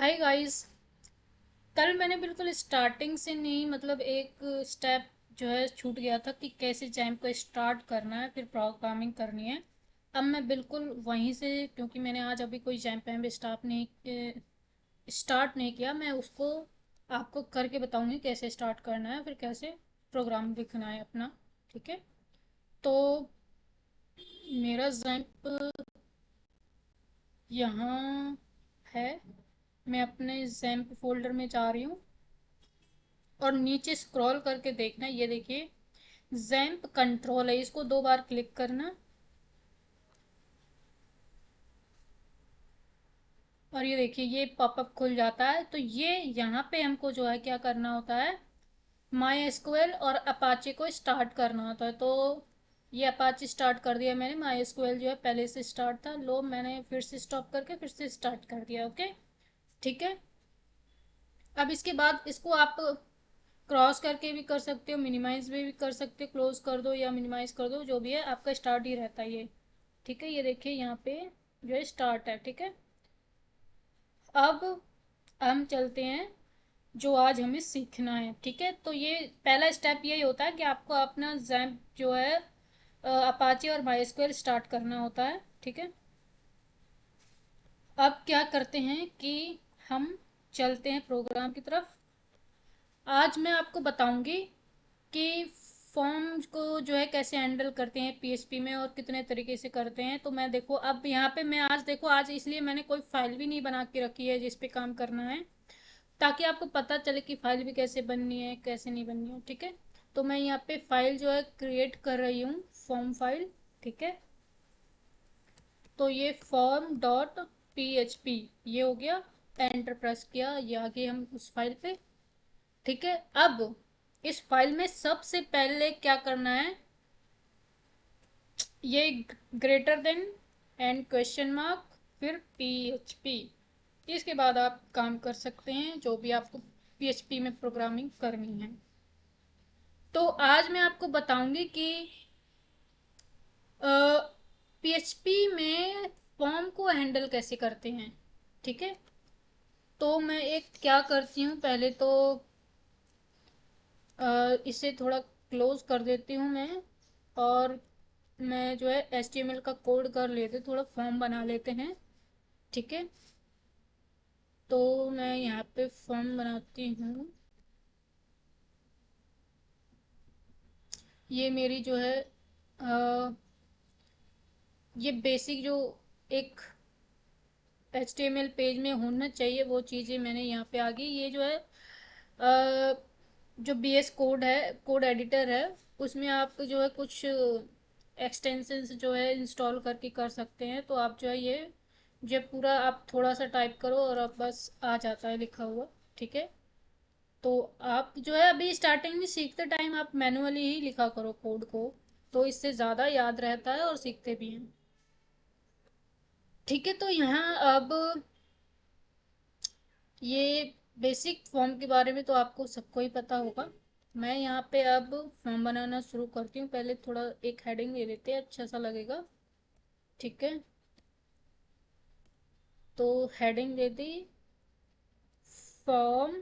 Hi guys. कल मैंने बिल्कुल स्टार्टिंग से नहीं मतलब एक स्टेप जो है छूट गया था कि कैसे जैम को स्टार्ट करना है फिर प्रोग्रामिंग करनी है। अब मैं बिल्कुल वहीं से, क्योंकि मैंने आज अभी कोई जैम पैम स्टार्ट नहीं किया, मैं उसको आपको करके बताऊंगी कैसे स्टार्ट करना है फिर कैसे प्रोग्राम लिखना है अपना। ठीक है। तो मेरा जैम्प यहाँ है। मैं अपने जैम्प फोल्डर में जा रही हूँ और नीचे स्क्रॉल करके देखना, ये देखिए जैम्प कंट्रोल है, इसको 2 बार क्लिक करना और ये देखिए ये पॉपअप खुल जाता है। तो ये यहाँ पे हमको जो है क्या करना होता है, माई एसक्यूएल और अपाचे को स्टार्ट करना होता है। तो ये अपाचे स्टार्ट कर दिया मैंने, माई एसक्यूएल जो है पहले से स्टार्ट था, लो मैंने फिर से स्टॉप करके फिर से स्टार्ट कर दिया। ओके, ठीक है। अब इसके बाद इसको आप क्रॉस करके भी कर सकते हो, मिनिमाइज भी कर सकते हो, क्लोज कर दो या मिनिमाइज कर दो, जो भी है आपका स्टार्ट ही रहता है ये। ठीक है, ये देखिए यहाँ पे जो है स्टार्ट है। ठीक है। अब हम चलते हैं जो आज हमें सीखना है। ठीक है, तो ये पहला स्टेप यही होता है कि आपको अपना जैम्प जो है अपाचे और माइस्क्वेल स्टार्ट करना होता है। ठीक है। अब क्या करते हैं कि हम चलते हैं प्रोग्राम की तरफ। आज मैं आपको बताऊंगी कि फॉर्म को जो है कैसे हैंडल करते हैं पीएचपी में और कितने तरीके से करते हैं। तो मैं देखो अब यहाँ पे मैं आज देखो आज इसलिए मैंने कोई फाइल भी नहीं बना के रखी है जिस पे काम करना है, ताकि आपको पता चले कि फाइल भी कैसे बननी है कैसे नहीं बननी है। ठीक है। तो मैं यहाँ पे फाइल जो है क्रिएट कर रही हूँ, फॉर्म फाइल। ठीक है। तो ये फॉर्म डॉट पी ये हो गया, एंटर प्रेस किया, ये आ गए हम उस फाइल पे। ठीक है। अब इस फाइल में सबसे पहले क्या करना है, ये greater than and question mark फिर पीएचपी, इसके बाद आप काम कर सकते हैं जो भी आपको पीएचपी में प्रोग्रामिंग करनी है। तो आज मैं आपको बताऊंगी कि पीएचपी में फॉर्म को हैंडल कैसे करते हैं। ठीक है। तो मैं एक क्या करती हूँ, पहले तो इसे थोड़ा क्लोज कर देती हूँ मैं, और मैं जो है एचटीएमएल का कोड कर लेते, थोड़ा फॉर्म बना लेते हैं। ठीक है। तो मैं यहाँ पे फॉर्म बनाती हूँ। ये मेरी जो है ये बेसिक जो एक HTML पेज में होना चाहिए वो चीज़ें मैंने यहाँ पे आ गई। ये जो है जो BS कोड है, कोड एडिटर है, उसमें आप जो है कुछ एक्सटेंशंस जो है इंस्टॉल करके कर सकते हैं। तो आप जो है ये जो पूरा आप थोड़ा सा टाइप करो और अब बस आ जाता है लिखा हुआ। ठीक है। तो आप जो है अभी स्टार्टिंग में सीखते टाइम आप मैनुअली ही लिखा करो कोड को, तो इससे ज़्यादा याद रहता है और सीखते भी हैं। ठीक है। तो यहाँ अब ये बेसिक फॉर्म के बारे में तो आपको सबको ही पता होगा। मैं यहाँ पे अब फॉर्म बनाना शुरू करती हूँ। पहले थोड़ा एक हेडिंग दे देते हैं, अच्छा सा लगेगा। ठीक है। तो heading they the, form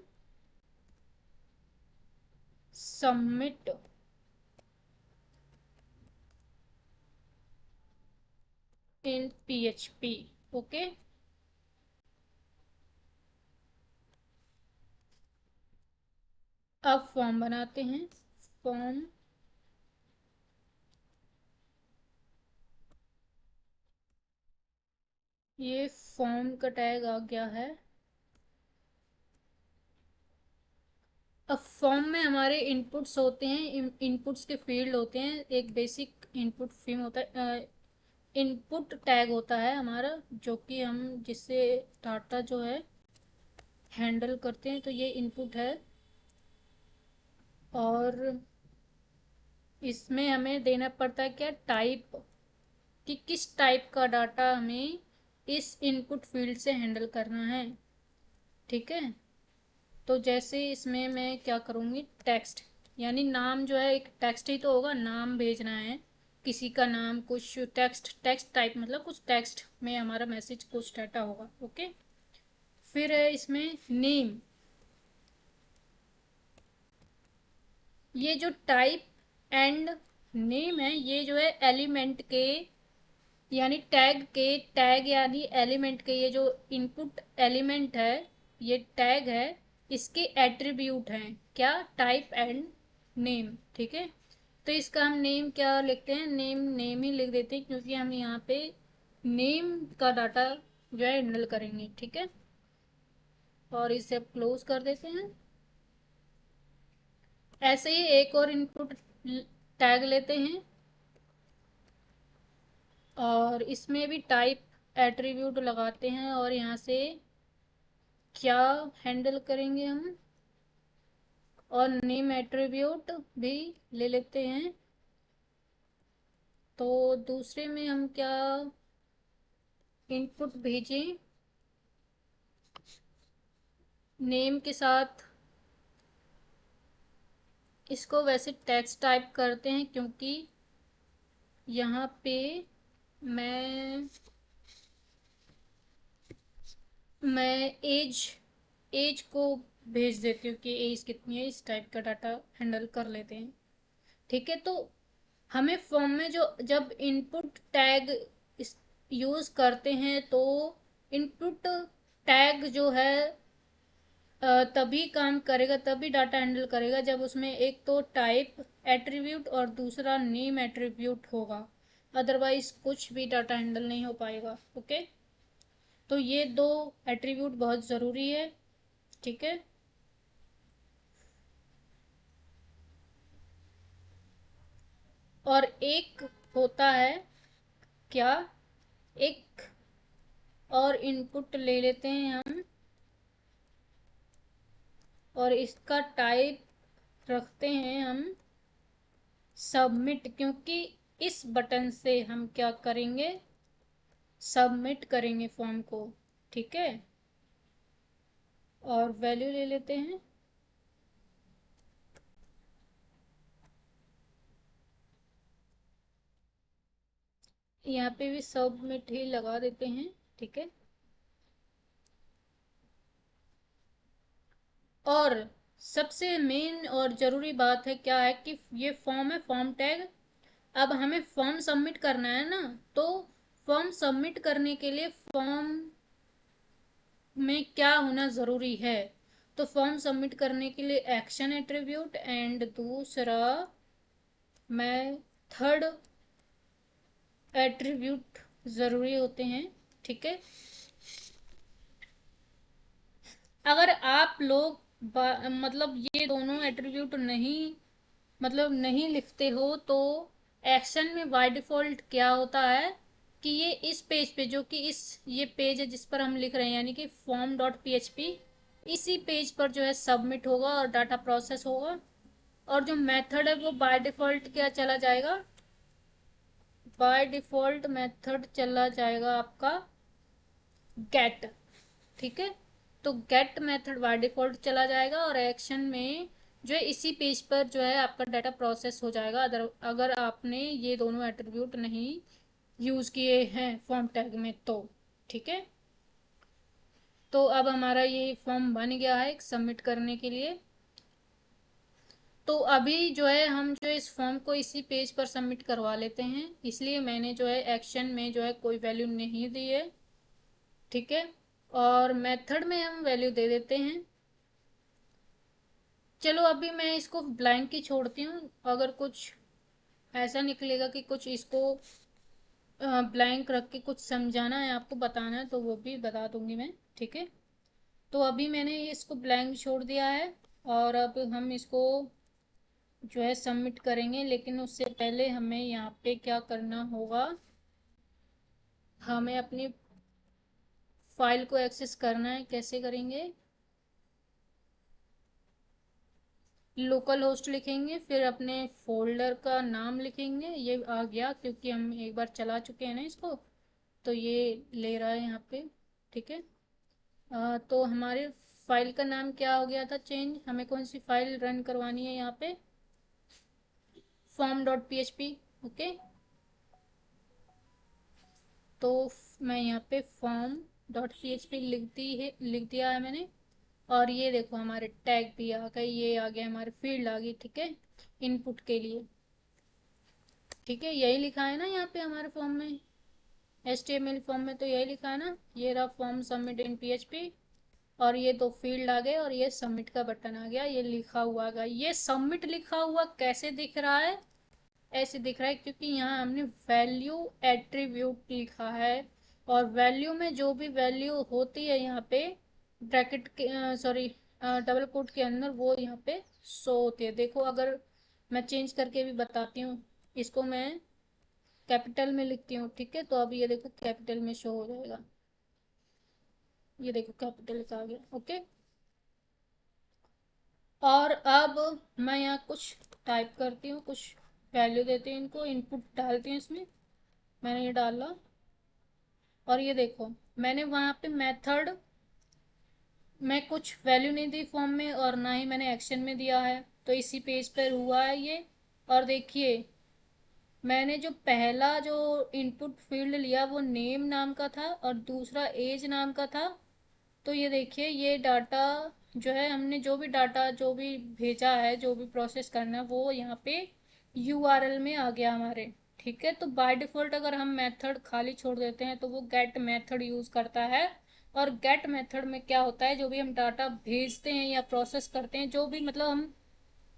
submit in PHP. Okay. अब फॉर्म बनाते हैं। फॉर्म, ये फॉर्म का टैग आ गया है। अब फॉर्म में हमारे इनपुट्स होते हैं, इनपुट्स के फील्ड होते हैं। एक बेसिक इनपुट फील्ड होता है, इनपुट टैग होता है हमारा, जो कि हम जिससे डाटा जो है हैंडल करते हैं। तो ये इनपुट है और इसमें हमें देना पड़ता है क्या, टाइप, कि किस टाइप का डाटा हमें इस इनपुट फील्ड से हैंडल करना है। ठीक है। तो जैसे इसमें मैं क्या करूँगी, टेक्स्ट, यानी नाम जो है एक टेक्स्ट ही तो होगा, नाम भेजना है किसी का नाम, कुछ टेक्स्ट, टेक्स्ट टाइप मतलब कुछ टेक्स्ट में हमारा मैसेज कुछ डाटा होगा। ओके। फिर है इसमें नेम। ये जो टाइप एंड नेम है, ये जो है एलिमेंट के यानी टैग यानी एलिमेंट के, ये जो इनपुट एलिमेंट है, ये टैग है, इसके एट्रीब्यूट हैं क्या, टाइप एंड नेम। ठीक है, तो इसका हम नेम क्या लिखते हैं, नेम नेम ही लिख देते हैं, क्योंकि हम यहाँ पे नेम का डाटा जो है हैंडल करेंगे। ठीक है, और इसे अब क्लोज कर देते हैं। ऐसे ही एक और इनपुट टैग लेते हैं, और इसमें भी टाइप एट्रीब्यूट लगाते हैं, और यहाँ से क्या हैंडल करेंगे हम, और नेम एट्रीब्यूट भी ले लेते हैं। तो दूसरे में हम क्या इनपुट भेजें, नेम के साथ इसको वैसे टेक्स्ट टाइप करते हैं, क्योंकि यहाँ पे मैं मैं एज को भेज देती हूँ कि एज कितनी है, इस टाइप का डाटा हैंडल कर लेते हैं। ठीक है, तो हमें फॉर्म में जो जब इनपुट टैग यूज करते हैं, तो इनपुट टैग जो है तभी काम करेगा, तभी डाटा हैंडल करेगा, जब उसमें एक तो टाइप एट्रीब्यूट और दूसरा नेम एट्रीब्यूट होगा। अदरवाइज कुछ भी डाटा हैंडल नहीं हो पाएगा। ओके, तो ये दो एट्रीब्यूट बहुत ज़रूरी है। ठीक है, और एक होता है क्या, एक और इनपुट ले लेते हैं हम, और इसका टाइप रखते हैं हम सबमिट, क्योंकि इस बटन से हम क्या करेंगे, सबमिट करेंगे फॉर्म को। ठीक है, और वैल्यू ले लेते हैं, यहाँ पे भी सबमिट ही लगा देते हैं। ठीक है, और सबसे मेन और ज़रूरी बात है क्या है कि ये फॉर्म है, फॉर्म टैग। अब हमें फॉर्म सबमिट करना है ना, तो फॉर्म सबमिट करने के लिए फॉर्म में क्या होना ज़रूरी है, तो फॉर्म सबमिट करने के लिए एक्शन एट्रीब्यूट एंड दूसरा मैं थर्ड एट्रीब्यूट ज़रूरी होते हैं। ठीक है, अगर आप लोग मतलब ये दोनों एट्रीब्यूट नहीं मतलब नहीं लिखते हो, तो एक्शन में बाय डिफ़ॉल्ट क्या होता है कि ये इस पेज पे, जो कि ये पेज है जिस पर हम लिख रहे हैं, यानी कि फॉर्म डॉट php, इसी पेज पर जो है सबमिट होगा और डाटा प्रोसेस होगा। और जो मेथड है वो बाय डिफ़ॉल्ट क्या चला जाएगा, बाय डिफ़ॉल्ट मेथड चला जाएगा आपका गेट। ठीक है, तो गेट मेथड बाय डिफ़ॉल्ट चला जाएगा, और एक्शन में जो है इसी पेज पर जो है आपका डाटा प्रोसेस हो जाएगा, अगर आपने ये दोनों एट्रीब्यूट नहीं यूज़ किए हैं फॉर्म टैग में तो। ठीक है, तो अब हमारा ये फॉर्म बन गया है सबमिट करने के लिए। तो अभी जो है हम जो इस फॉर्म को इसी पेज पर सबमिट करवा लेते हैं, इसलिए मैंने जो है एक्शन में जो है कोई वैल्यू नहीं दी है। ठीक है, और मेथड में हम वैल्यू दे देते हैं। चलो अभी मैं इसको ब्लैंक ही छोड़ती हूँ, अगर कुछ ऐसा निकलेगा कि कुछ इसको ब्लैंक रख के कुछ समझाना है, आपको बताना है, तो वो भी बता दूंगी मैं। ठीक है, तो अभी मैंने इसको ब्लैंक छोड़ दिया है, और अब हम इसको जो है सबमिट करेंगे, लेकिन उससे पहले हमें यहाँ पे क्या करना होगा, हमें अपनी फाइल को एक्सेस करना है। कैसे करेंगे, लोकल होस्ट लिखेंगे, फिर अपने फोल्डर का नाम लिखेंगे, ये आ गया क्योंकि हम एक बार चला चुके हैं ना इसको, तो ये ले रहा है यहाँ पे। ठीक है, तो हमारे फाइल का नाम क्या हो गया था चेंज, हमें कौन सी फाइल रन करवानी है यहाँ पे, फॉर्म डॉट php। ओके, तो मैं यहाँ पे फॉर्म डॉट पीएचपी लिख दिया है मैंने। और ये देखो हमारे टैग भी आ गए, ये आ गया हमारे फील्ड आ गई, ठीक है, इनपुट के लिए। ठीक है, यही लिखा है ना यहाँ पे हमारे फॉर्म में, HTML फॉर्म में तो यही लिखा है ना। ये रहा फॉर्म सबमिट इन पीएचपी, और ये दो फील्ड आ गए और ये सबमिट का बटन आ गया, ये लिखा हुआ आ गया। ये सबमिट लिखा हुआ कैसे दिख रहा है? ऐसे दिख रहा है क्योंकि यहाँ हमने वैल्यू एट्रीब्यूट लिखा है, और वैल्यू में जो भी वैल्यू होती है यहाँ पे ब्रैकेट के, सॉरी, डबल कोट के अंदर, वो यहाँ पे शो होती है। देखो अगर मैं चेंज करके भी बताती हूँ, इसको मैं कैपिटल में लिखती हूँ, ठीक है, तो अब ये देखो कैपिटल में शो हो जाएगा, ये देखो कैपिटल का आ गया। ओके, और अब मैं यहाँ कुछ टाइप करती हूँ, कुछ वैल्यू देती हूँ, इनको इनपुट डालती हूँ इसमें। मैंने ये डाला, और ये देखो मैंने वहाँ पे मेथड में कुछ वैल्यू नहीं दी फॉर्म में, और ना ही मैंने एक्शन में दिया है, तो इसी पेज पर हुआ है ये। और देखिए मैंने जो पहला जो इनपुट फील्ड लिया वो नेम नाम का था, और दूसरा एज नाम का था। तो ये देखिए ये डाटा जो है, हमने जो भी डाटा जो भी भेजा है, जो भी प्रोसेस करना है, वो यहाँ पे यूआरएल में आ गया हमारे। ठीक है, तो बाय डिफॉल्ट अगर हम मेथड खाली छोड़ देते हैं तो वो गेट मेथड यूज करता है। और गेट मेथड में क्या होता है, जो भी हम डाटा भेजते हैं या प्रोसेस करते हैं, जो भी मतलब हम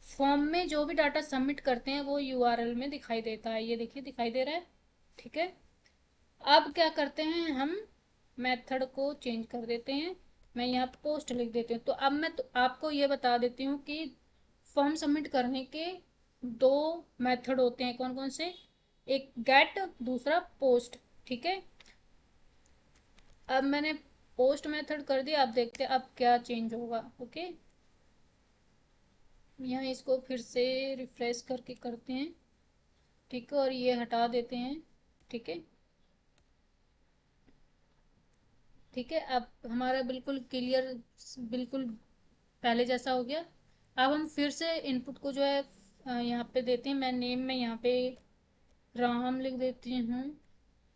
फॉर्म में जो भी डाटा सबमिट करते हैं वो यूआरएल में दिखाई देता है। ये देखिए दिखाई दे रहा है, ठीक है। अब क्या करते हैं हम, मेथड को चेंज कर देते हैं। मैं यहाँ पोस्ट लिख देती हूँ। तो अब मैं तो आपको ये बता देती हूँ कि फॉर्म सबमिट करने के दो मेथड होते हैं, कौन कौन से, एक गेट, दूसरा पोस्ट। ठीक है, अब मैंने पोस्ट मेथड कर दिया, अब देखते हैं अब क्या चेंज होगा। ओके, यहाँ इसको फिर से रिफ्रेश करके करते हैं, ठीक है, और ये हटा देते हैं। ठीक है, ठीक है, अब हमारा बिल्कुल क्लियर, बिल्कुल पहले जैसा हो गया। अब हम फिर से इनपुट को जो है यहाँ पे देते हैं। मैं नेम में यहाँ पे राम लिख देती हूँ,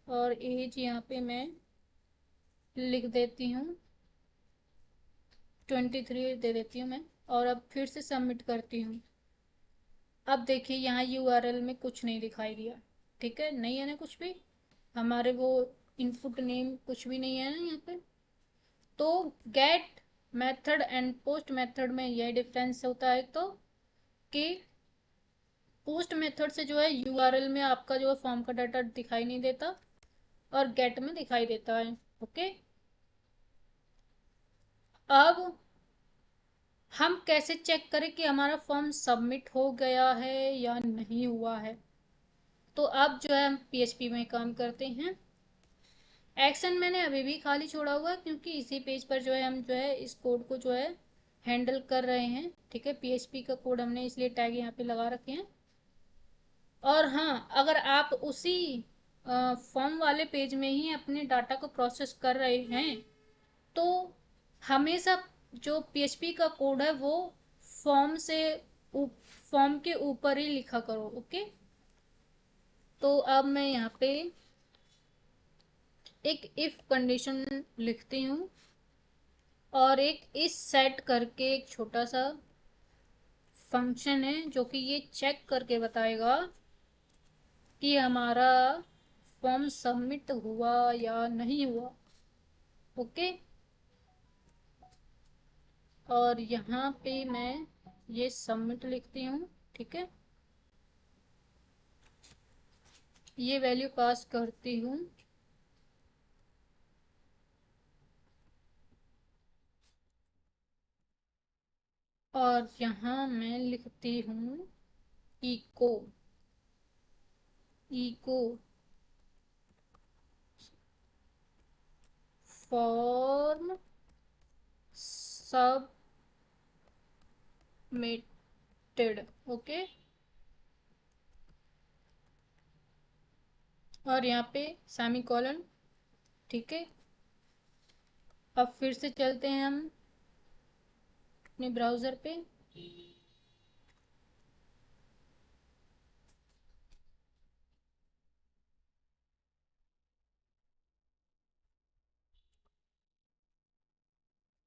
और एज यहाँ पे मैं लिख देती हूँ 23 दे देती हूँ मैं। और अब फिर से सबमिट करती हूँ। अब देखिए यहाँ यूआरएल में कुछ नहीं दिखाई दिया, ठीक है, नहीं है ना कुछ भी, हमारे वो इनपुट नेम कुछ भी नहीं है ना यहाँ पे। तो get method and post method में यह डिफरेंस होता है, तो कि पोस्ट मेथड से जो है यूआरएल में आपका जो है फॉर्म का डाटा दिखाई नहीं देता, और गेट में दिखाई देता है। ओके, अब हम कैसे चेक करें कि हमारा फॉर्म सबमिट हो गया है या नहीं हुआ है? तो अब जो है हम पीएचपी में काम करते हैं। एक्शन मैंने अभी भी खाली छोड़ा हुआ है क्योंकि इसी पेज पर जो है हम जो है इस कोड को जो है हैंडल कर रहे हैं। ठीक है, पीएचपी का कोड हमने इसलिए टैग यहाँ पे लगा रखे हैं। और हाँ, अगर आप उसी फॉर्म वाले पेज में ही अपने डाटा को प्रोसेस कर रहे हैं, तो हमेशा जो पीएचपी का कोड है वो फॉर्म से फॉर्म के ऊपर ही लिखा करो। ओके, तो अब मैं यहाँ पे एक इफ कंडीशन लिखती हूँ, और एक इस सेट करके एक छोटा सा फंक्शन है जो कि ये चेक करके बताएगा कि हमारा फॉर्म सबमिट हुआ या नहीं हुआ। ओके, और यहाँ पे मैं ये सबमिट लिखती हूँ, ठीक है, ये वैल्यू पास करती हूँ, और यहाँ मैं लिखती हूँ eco, eco form submitted. Okay, और यहाँ पे सेमी कॉलन। ठीक है, अब फिर से चलते हैं हम अपने ब्राउज़र पे,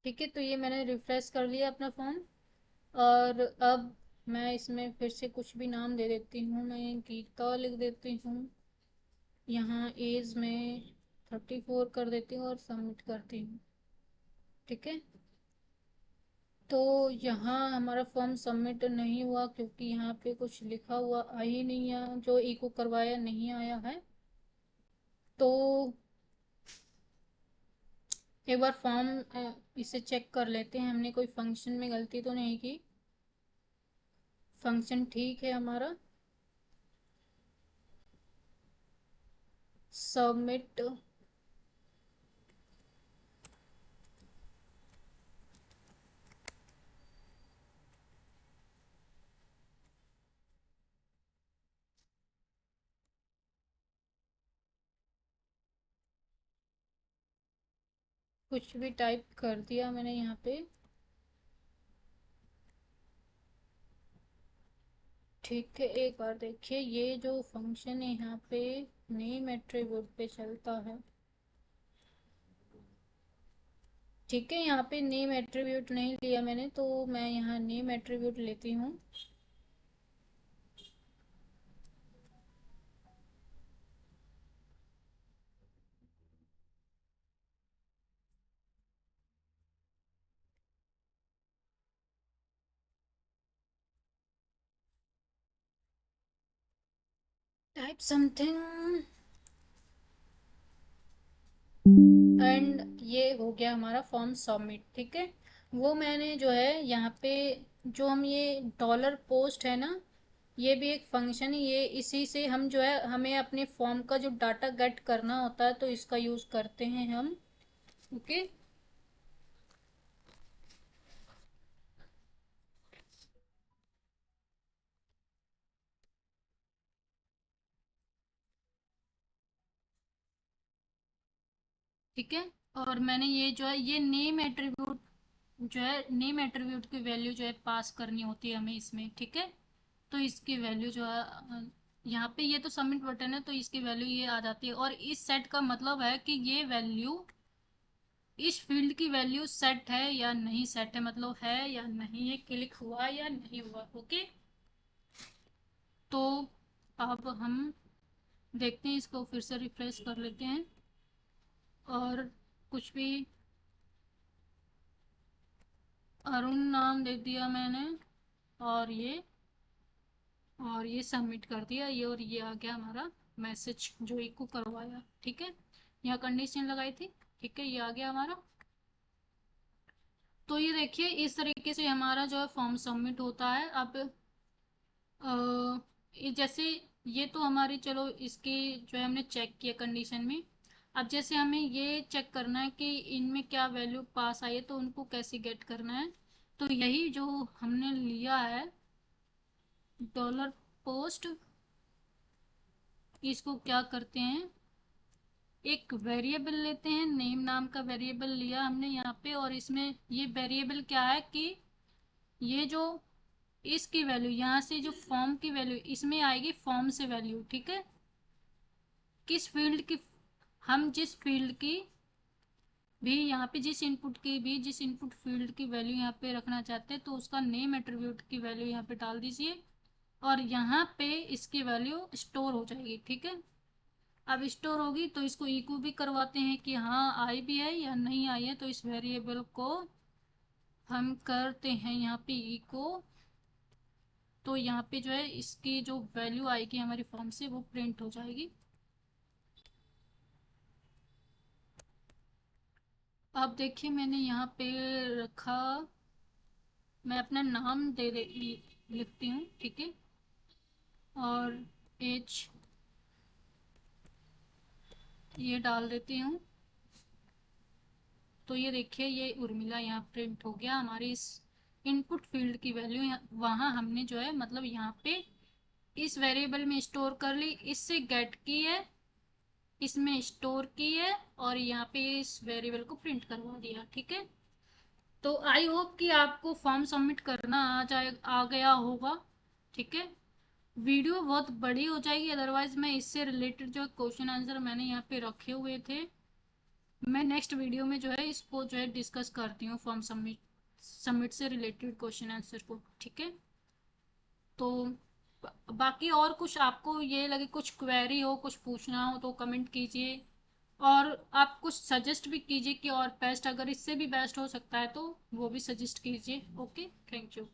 ठीक है, तो ये मैंने रिफ्रेश कर लिया अपना फॉर्म। और अब मैं इसमें फिर से कुछ भी नाम दे देती हूँ, मैं गीता लिख देती हूँ। यहाँ एज में 34 कर देती हूँ और सबमिट करती हूँ। ठीक है, तो यहाँ हमारा फॉर्म सबमिट नहीं हुआ क्योंकि यहाँ पे कुछ लिखा हुआ आ ही नहीं है, जो इको करवाया नहीं आया है। तो एक बार फॉर्म इसे चेक कर लेते हैं, हमने कोई फंक्शन में गलती तो नहीं की। फंक्शन ठीक है हमारा। सबमिट। कुछ भी टाइप कर दिया मैंने यहाँ पे। ठीक है, एक बार देखिए, ये जो फंक्शन है यहाँ पे नेम एट्रीब्यूट पे चलता है। ठीक है, यहाँ पे नेम एट्रीब्यूट नहीं लिया मैंने, तो मैं यहाँ नेम एट्रीब्यूट लेती हूँ। Type something. एंड ये हो गया हमारा फॉर्म सबमिट। ठीक है, वो मैंने जो है यहाँ पे, जो हम ये डॉलर पोस्ट है ना, ये भी एक फंक्शन है, ये इसी से हम जो है हमें अपने फॉर्म का जो डाटा गेट करना होता है तो इसका यूज़ करते हैं हम। ओके। ठीक है, और मैंने ये जो है ये नेम एट्रीब्यूट, जो है नेम एट्रीब्यूट की वैल्यू जो है पास करनी होती है हमें इसमें। ठीक है, तो इसकी वैल्यू जो है यहाँ पे ये तो सबमिट बटन है तो इसकी वैल्यू ये आ जाती है, और इस सेट का मतलब है कि ये वैल्यू, इस फील्ड की वैल्यू सेट है या नहीं सेट है, मतलब है या नहीं है, क्लिक हुआ या नहीं हुआ। ओके, तो अब हम देखते हैं, इसको फिर से रिफ्रेश कर लेते हैं और कुछ भी, अरुण नाम दे दिया मैंने, और ये सबमिट कर दिया ये, और ये आ गया हमारा मैसेज जो इको करवाया। ठीक है, यहाँ कंडीशन लगाई थी। ठीक है, ये आ गया हमारा। तो ये देखिए, इस तरीके से हमारा जो है फॉर्म सबमिट होता है। अब ये जैसे, ये तो हमारी, चलो इसकी जो है हमने चेक किया कंडीशन में। अब जैसे हमें ये चेक करना है कि इनमें क्या वैल्यू पास आई है, तो उनको कैसे गेट करना है, तो यही जो हमने लिया है डॉलर पोस्ट, इसको क्या करते हैं, एक वेरिएबल लेते हैं, नेम नाम का वेरिएबल लिया हमने यहाँ पे, और इसमें ये वेरिएबल क्या है कि ये जो इसकी वैल्यू, यहाँ से जो फॉर्म की वैल्यू इसमें आएगी, फॉर्म से वैल्यू। ठीक है, किस फील्ड की, हम जिस फील्ड की भी यहाँ पे, जिस इनपुट फील्ड की वैल्यू यहाँ पे रखना चाहते हैं, तो उसका नेम एट्रीब्यूट की वैल्यू यहाँ पे डाल दीजिए, और यहाँ पे इसकी वैल्यू स्टोर हो जाएगी। ठीक है, अब स्टोर होगी तो इसको इको भी करवाते हैं कि हाँ आई भी है या नहीं आई है, तो इस वेरिएबल को हम करते हैं यहाँ पे इको। तो यहाँ पे जो है इसकी जो वैल्यू आएगी हमारी फॉर्म से वो प्रिंट हो जाएगी। अब देखिए, मैंने यहाँ पे रखा, मैं अपना नाम लिखती हूँ। ठीक है, और एज ये डाल देती हूँ। तो ये देखिए, ये उर्मिला यहाँ प्रिंट हो गया, हमारी इस इनपुट फील्ड की वैल्यू वहाँ हमने जो है, मतलब यहाँ पे इस वेरिएबल में स्टोर कर ली, इससे गेट की है, इसमें स्टोर की है, और यहाँ पे इस वेरिएबल को प्रिंट करवा दिया। ठीक है, तो आई होप कि आपको फॉर्म सबमिट करना आ गया होगा। ठीक है, वीडियो बहुत बड़ी हो जाएगी, अदरवाइज मैं इससे रिलेटेड जो क्वेश्चन आंसर मैंने यहाँ पे रखे हुए थे मैं नेक्स्ट वीडियो में जो है इसको जो है डिस्कस करती हूँ, फॉर्म सबमिट सबमिट से रिलेटेड क्वेश्चन आंसर को, ठीक है। तो बाकी और कुछ आपको ये लगे कुछ क्वेरी हो, कुछ पूछना हो तो कमेंट कीजिए। और आप कुछ सजेस्ट भी कीजिए कि और बेस्ट, अगर इससे भी बेस्ट हो सकता है तो वो भी सजेस्ट कीजिए। Okay, thank you.